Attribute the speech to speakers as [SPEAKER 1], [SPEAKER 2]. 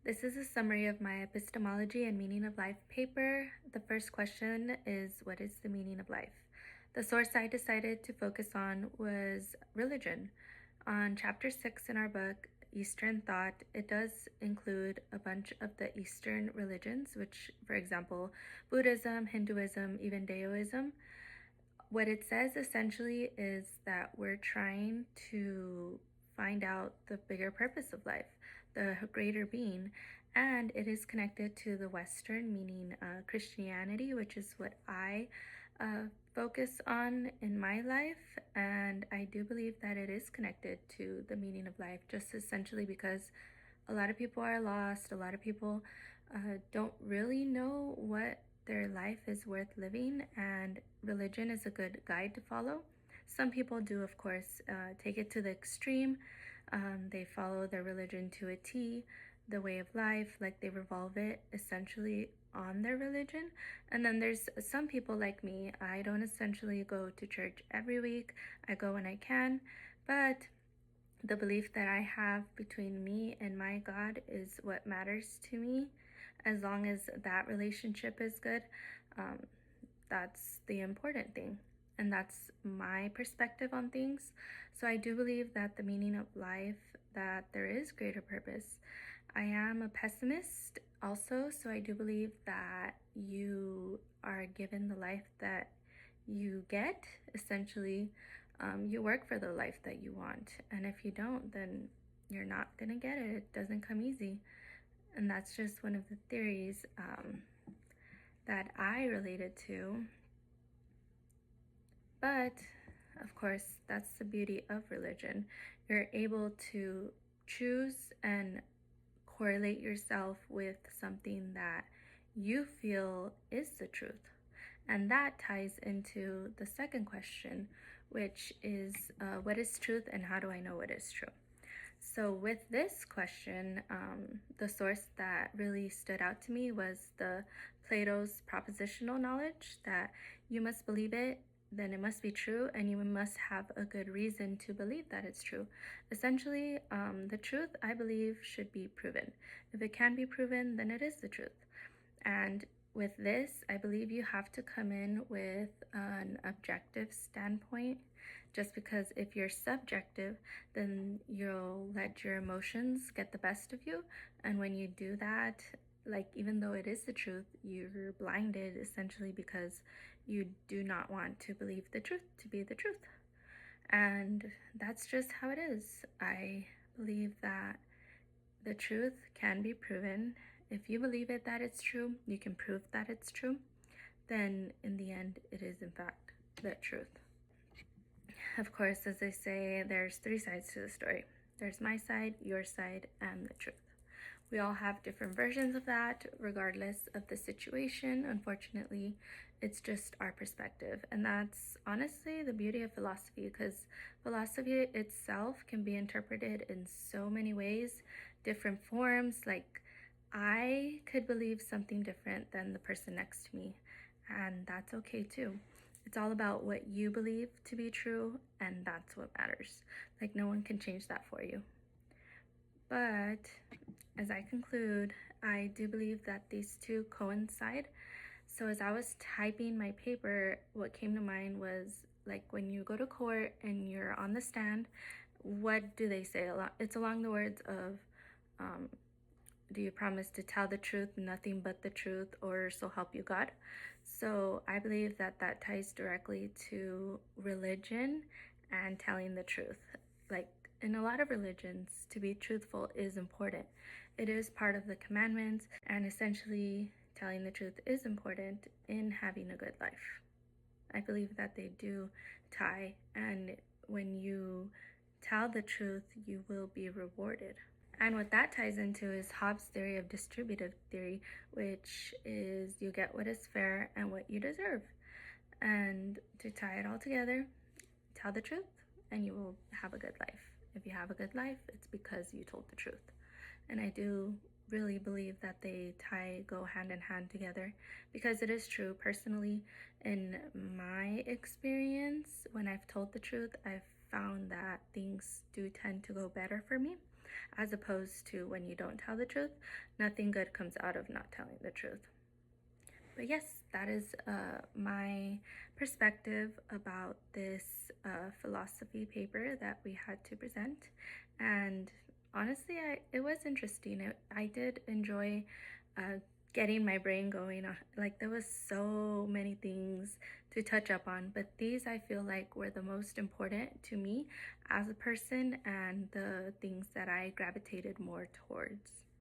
[SPEAKER 1] This is a summary of my Epistemology and Meaning of Life paper. The first question is, what is the meaning of life? The source I decided to focus on was religion. On chapter 6 in our book, Eastern Thought, it does include a bunch of the Eastern religions, which, for example, Buddhism, Hinduism, even Daoism. What it says essentially is that we're trying to find out the bigger purpose of life, the greater being, and it is connected to the Western, meaning Christianity, which is what I focus on in my life. And I do believe that it is connected to the meaning of life, just essentially because a lot of people are lost. A lot of people don't really know what their life is worth living, and religion is a good guide to follow. Some people do, of course, take it to the extreme. They follow their religion to a T, the way of life, like they revolve it essentially on their religion. And then there's some people like me. I don't essentially go to church every week. I go when I can, but the belief that I have between me and my God is what matters to me. As long as that relationship is good, that's the important thing. And that's my perspective on things. So I do believe that the meaning of life, that there is greater purpose. I am a pessimist also, so I do believe that you are given the life that you get. Essentially, you work for the life that you want. And if you don't, then you're not going to get it. It doesn't come easy. And that's just one of the theories that I related to. But of course, that's the beauty of religion. You're able to choose and correlate yourself with something that you feel is the truth. And that ties into the second question, which is what is truth and how do I know what is true? So with this question, the source that really stood out to me was the Plato's propositional knowledge, that you must believe it, then it must be true, and you must have a good reason to believe that it's true. Essentially, the truth, I believe, should be proven. If it can be proven, then it is the truth. And with this, I believe you have to come in with an objective standpoint, just because if you're subjective, then you'll let your emotions get the best of you. And when you do that, like, even though it is the truth, you're blinded essentially because you do not want to believe the truth to be the truth. And that's just how it is. I believe that the truth can be proven. If you believe it that it's true, you can prove that it's true, then in the end, it is in fact the truth. Of course, as they say, there's three sides to the story. There's my side, your side, and the truth. We all have different versions of that, regardless of the situation. Unfortunately, it's just our perspective. And that's honestly the beauty of philosophy, because philosophy itself can be interpreted in so many ways, different forms. Like, I could believe something different than the person next to me, and that's okay too. It's all about what you believe to be true, and that's what matters. Like, no one can change that for you. But as I conclude, I do believe that these two coincide. So as I was typing my paper, what came to mind was, like, when you go to court and you're on the stand, what do they say? It's along the words of, do you promise to tell the truth, nothing but the truth, or so help you God? So I believe that that ties directly to religion and telling the truth. Like, in a lot of religions, to be truthful is important. It is part of the commandments, and essentially telling the truth is important in having a good life. I believe that they do tie, and when you tell the truth, you will be rewarded. And what that ties into is Hobbes' theory of distributive theory, which is you get what is fair and what you deserve. And to tie it all together, tell the truth and you will have a good life. If you have a good life, it's because you told the truth. And I do really believe that they go hand in hand together, because it is true. Personally, in my experience, when I've told the truth, I've found that things do tend to go better for me. as opposed to when you don't tell the truth, nothing good comes out of not telling the truth. But yes, that is my perspective about this philosophy paper that we had to present. And honestly, it was interesting. I did enjoy getting my brain going on. Like, there was so many things to touch up on, but these I feel like were the most important to me as a person and the things that I gravitated more towards.